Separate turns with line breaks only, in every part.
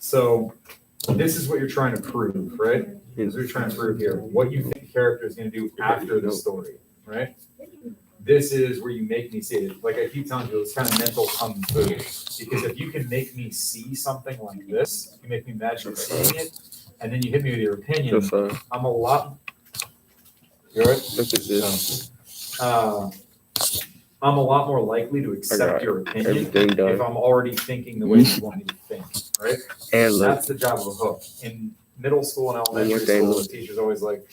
So this is what you're trying to prove, right? This is what you're trying to prove here. What you think the character is going to do after the story, right? This is where you make me see it. Like I keep telling you, it's kind of mental kung fu. Because if you can make me see something like this, you make me imagine seeing it, and then you hit me with your opinion, I'm a lot. You're right?
Look at this.
I'm a lot more likely to accept your opinion if I'm already thinking the way you want me to think, right?
And
that's the job of a hook. In middle school and elementary school, the teacher's always like,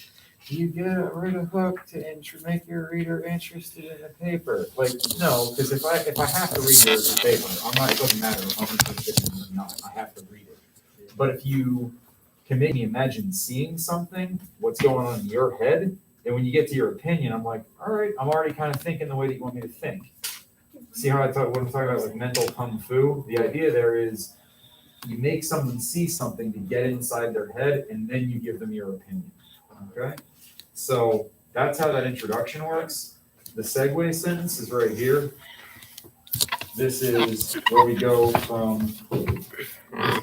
you get rid of hook to make your reader interested in the paper. Like, no, because if I have to read your paper, it doesn't matter if I'm interested in it or not. I have to read it. But if you can make me imagine seeing something, what's going on in your head, and when you get to your opinion, I'm like, all right, I'm already kind of thinking the way that you want me to think. See how what I'm talking about, like mental kung fu? The idea there is you make someone see something to get inside their head, and then you give them your opinion. Okay? So that's how that introduction works. The segue sentence is right here. This is where we go from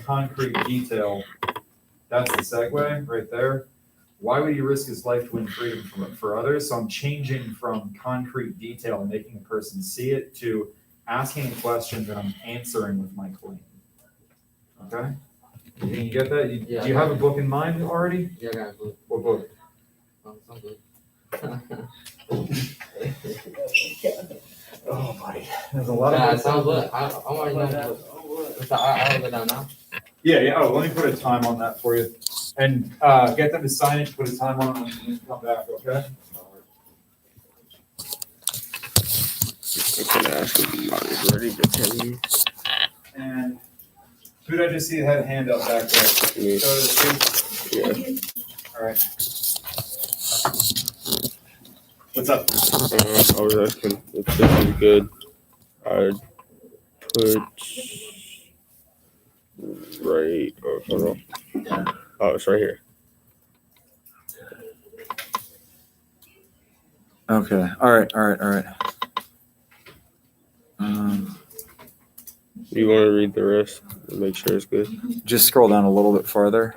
concrete detail. That's the segue right there. Why would he risk his life to win freedom for others? So I'm changing from concrete detail and making a person see it to asking a question that I'm answering with my claim. Okay? Can you get that? Do you have a book in mind already?
Yeah, I got a book.
What book?
Some book.
Oh my, there's a lot of
some book. I want to know. I'll go down now.
Yeah. Oh, let me put a time on that for you. And get them to sign it, put a time on it when you come back, okay?
I'm gonna ask him about his ready to tell you.
And who did I just see had a hand up back there?
Me.
Yeah. All right. What's up?
I was asking if this is good. I'd put right. Oh, hold on. Oh, it's right here.
Okay. All right.
You want to read the rest and make sure it's good?
Just scroll down a little bit farther.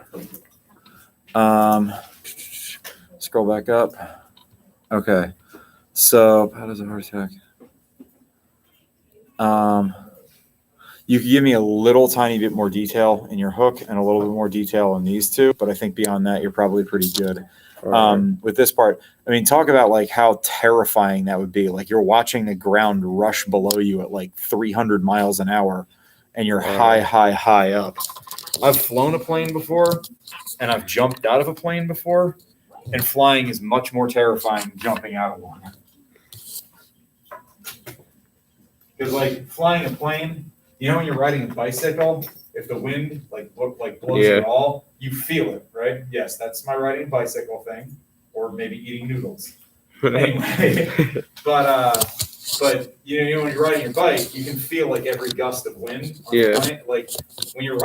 Scroll back up. Okay. So how does a heart attack? You could give me a little tiny bit more detail in your hook and a little bit more detail in these two, but I think beyond that, you're probably pretty good. With this part, I mean, talk about like how terrifying that would be. Like you're watching the ground rush below you at like 300 miles an hour and you're high up. I've flown a plane before and I've jumped out of a plane before, and flying is much more terrifying than jumping out of one. Because like flying a plane, you know, when you're riding a bicycle, if the wind blows at all, you feel it, right? Yes, that's my riding a bicycle thing, or maybe eating noodles. Anyway, but you know when you're riding your bike, you can feel like every gust of wind on the plane. Like when you're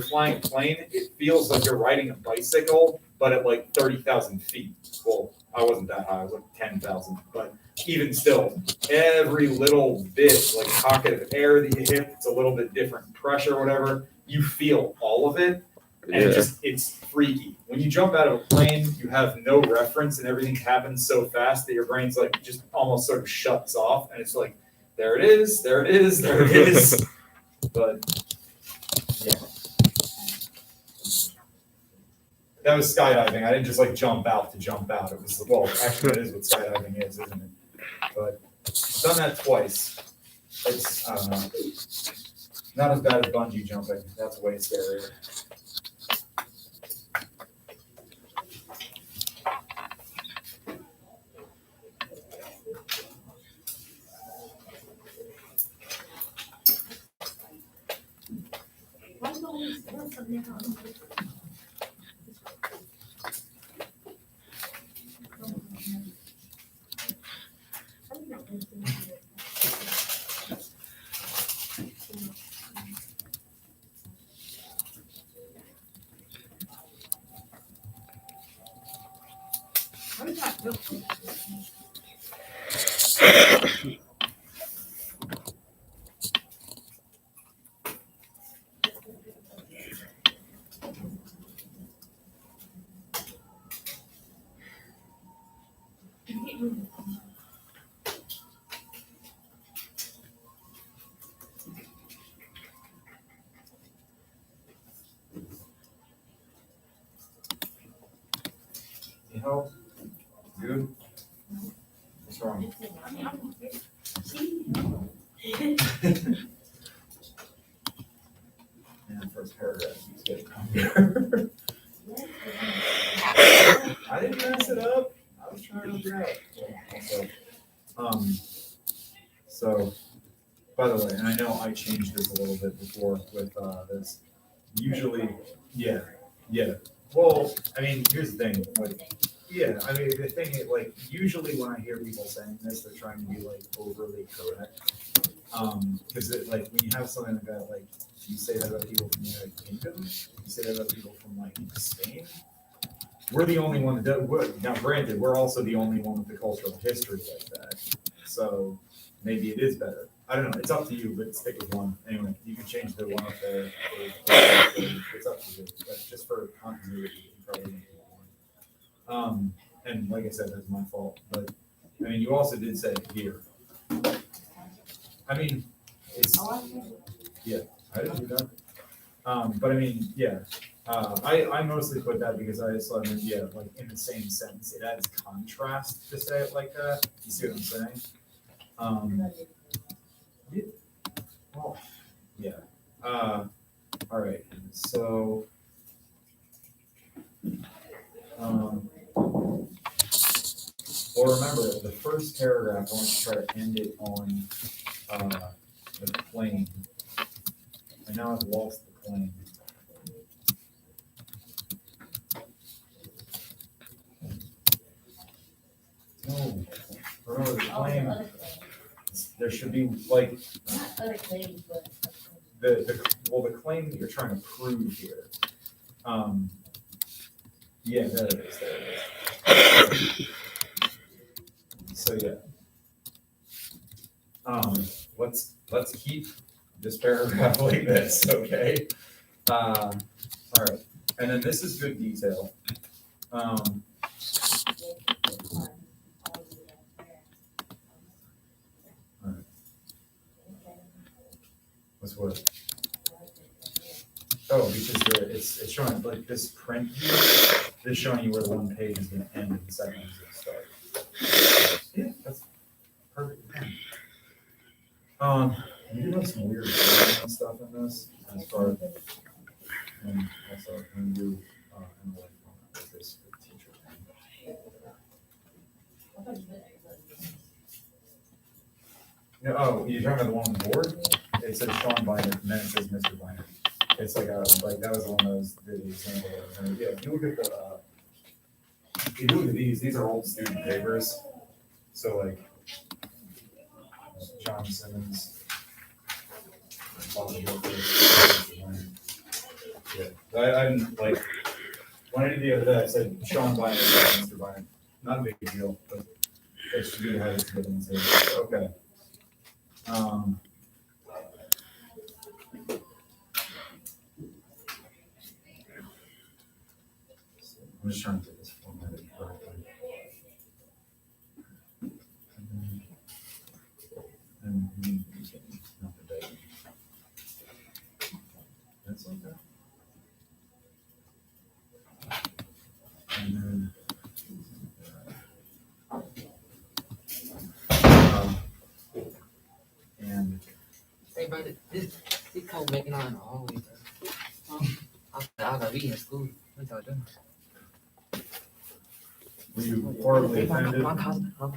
flying a plane, it feels like you're riding a bicycle, but at like 30,000 feet. Well, I wasn't that high; I was like 10,000, but even still, every little bit, like pocket of air that you hit, it's a little bit different pressure, or whatever. You feel all of it, and it's freaky. When you jump out of a plane, you have no reference, and everything happens so fast that your brain's like just almost sort of shuts off, and it's like, there it is. But yeah, that was skydiving. I didn't just like jump out to jump out. It was actually that is what skydiving is, isn't it? But I've done that twice. It's I don't know. Not as bad as bungee jumping. That's way scarier. You help? Good? What's wrong? And first paragraph keeps getting longer. I didn't mess it up. I was trying to figure out. So, by the way, and I know I changed this a little bit before with this. Usually, yeah. Well, I mean, here's the thing. Like, yeah, I mean, the thing is, like, usually when I hear people saying this, they're trying to be like overly correct. Because like when you have something like that, like you say that about people from the United Kingdom, you say that about people from like Spain. We're the only one that does. Now, granted, we're also the only one with the cultural history like that. So maybe it is better. I don't know. It's up to you, but stick with one. Anyway, you can change the one up there. It's up to you. But just for continuity, you probably need one. And like I said, that's my fault. But I mean, you also did say here. I mean, it's yeah. I didn't do that. But I mean, yeah. I mostly put that because I just thought, yeah, like in the same sentence, it adds contrast to say it like that. You see what I'm saying? Yeah. Oh, yeah. All right. So, well, remember the first paragraph. I want to try to end it on the claim. And now I've lost the claim. No, remember the claim. There should be like the claim that you're trying to prove here. Yeah, there it is. There it is. So yeah. Let's keep this paragraph like this, okay? All right, and then this is good detail. What's what? Oh, because it's showing like this print here. This is showing you where the one page is going to end and the second is going to start. Yeah, that's perfect. You do have some weird stuff in this as far as and also when you in like with this teacher thing. No, oh, you're talking about the one on the board? It says Sean Biner, and then it says Mr. Biner. It's like that was one of those the example of, and yeah, if you look at if you look at these are old student papers. So like John Simmons. Yeah, I didn't like when I did the other day. I said Sean Biner, Mr. Biner. Not a big deal, but it should be how it's given. Okay. I'm just trying to get this formatted correctly. And not the date. That's okay. And then and
Hey, brother, this cold making on always. I gotta be in school. What y'all doing?
were you horribly offended?
My cousin, huh?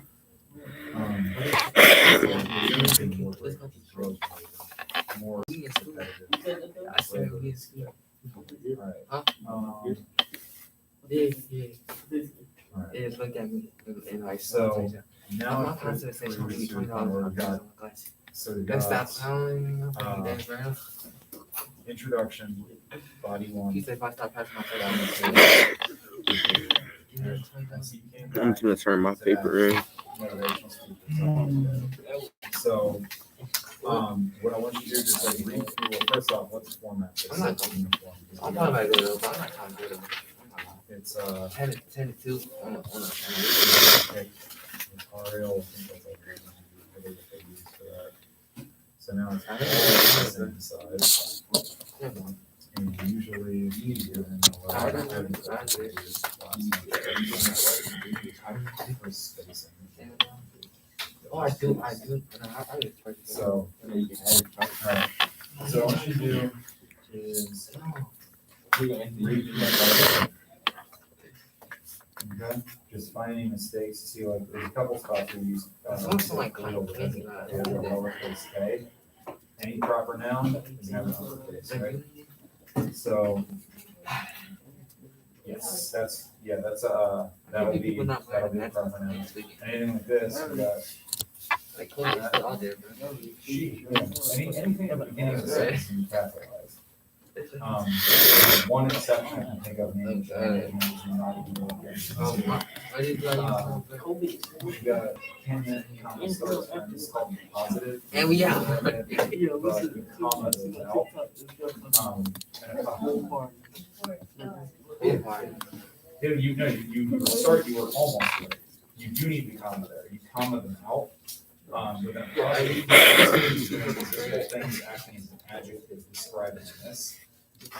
More
We in school.
competitive.
I said we in school.
All right.
Yeah.
All right.
Yeah, just look at me and like
So now
my cousin said she wanted $20
we got
on my class.
so we
That's
got
stop telling that's right.
introduction, body one.
He said if I stop passing my class,
I'm just gonna turn my paper in.
Motivational speakers. So, what I want you to do is just like read through. Well, first off, let's format this.
I'm not talking about it, but I'm not trying to do it.
It's
10 to 2 on a
okay. tutorial, I think that's like what they use for that. So now it's synthesized, and usually media and a lot of for spacing.
Oh, I do. I
So, alright, so what you do is okay, just find any mistakes, see like, there's a couple spots where you use.
Also like kind of crazy,
Lowercase k. Any proper noun is never uppercase, right? So, yes, that'll be a proper noun. Anything like this, we got
like close all there, bro.
she, anything at the beginning of the sentence you capitalize. One exception I can think of maybe.
I did
We got Kenya, comma starts and it's called positive.
and we out.
But comma is out. And a comma. Dude, you know, you start, you were almost right. You do need the comma there. You comma them out. But then positive things acting as an adjective describing this.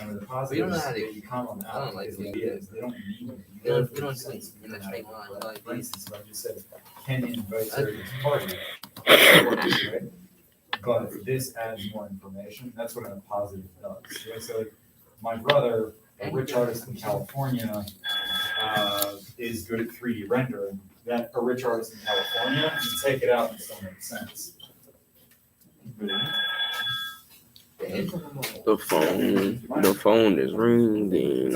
And with the positive,
We don't know how to-
you comma them
I don't
out
like
because
doing
it is, they don't mean it.
We don't do it in a straight line. Like
For instance, if I just said Kenya invites her to his party, right? But this adds more information. That's what a positive does. Right? So like, my brother, a rich artist in California, is good at 3D rendering. That a rich artist in California, you take it out and it still makes sense.
The phone is ringing.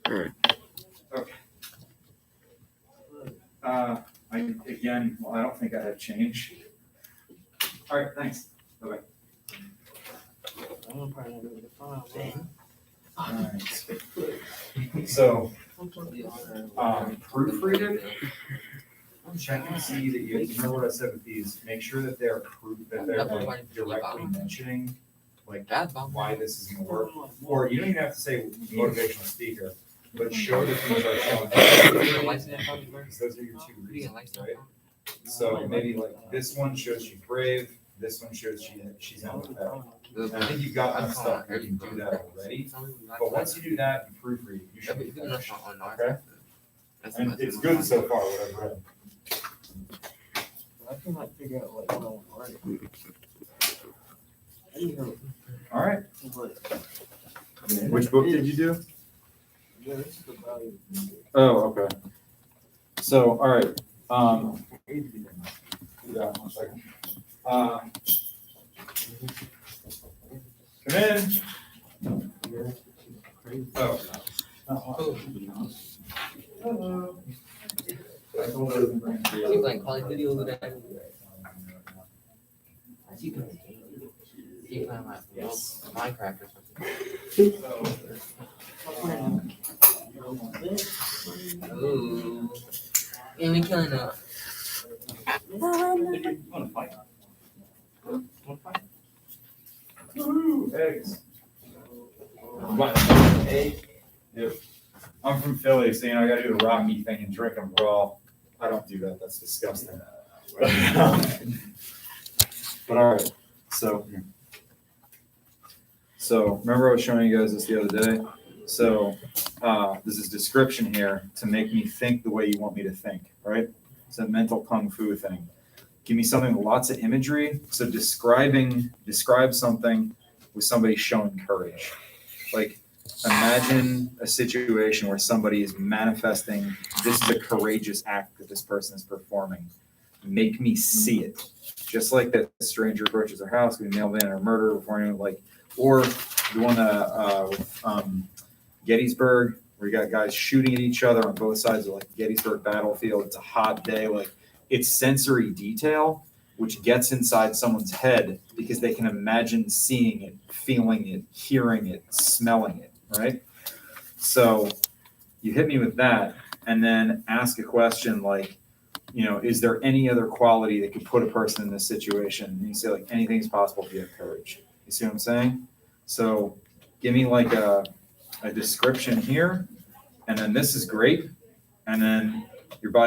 Alright.
Okay. I don't think I have change. All right, thanks. Bye-bye. All right. So, proofread it. Check and see that you remember what I said with these. Make sure that they're like directly mentioning like why this is gonna work. Or you don't even have to say motivational speaker, but show that things are showing. Because those are your two reasons, right? So maybe like this one shows she's brave. This one shows she's empathetic. And I think you've got enough stuff where you can do that already. But once you do that, you proofread. You should be finished. Okay? And it's good so far, what I've read.
I can like figure out what I want to write.
All right.
But
Which book did you do?
yeah, this is the value.
Oh, okay. So, all right. Yeah, 1 second. Come in. Oh. Hello. I told her to bring
She like calling video with that. She playing like Minecraft or something. Ooh. And we killing up.
You wanna fight? Woo, eggs. What? Egg? Yep. I'm from Philly, so I gotta do the Rocky thing and drink them raw. I don't do that, that's disgusting. But all right, so remember I was showing you guys this the other day? So this is description here to make me think the way you want me to think, right? It's a mental kung fu thing. Give me something with lots of imagery. So describe something with somebody showing courage. Like imagine a situation where somebody is manifesting, this is a courageous act that this person is performing. Make me see it. Just like that stranger approaches our house, we nailed in or murder before anyone or the one with Gettysburg, where you got guys shooting at each other on both sides of like Gettysburg battlefield. It's a hot day. Like it's sensory detail, which gets inside someone's head because they can imagine seeing it, feeling it, hearing it, smelling it, right? So you hit me with that and then ask a question like, is there any other quality that could put a person in this situation? And you say like anything's possible if you have courage. You see what I'm saying? So give me like a description here, and then this is grape, and then your body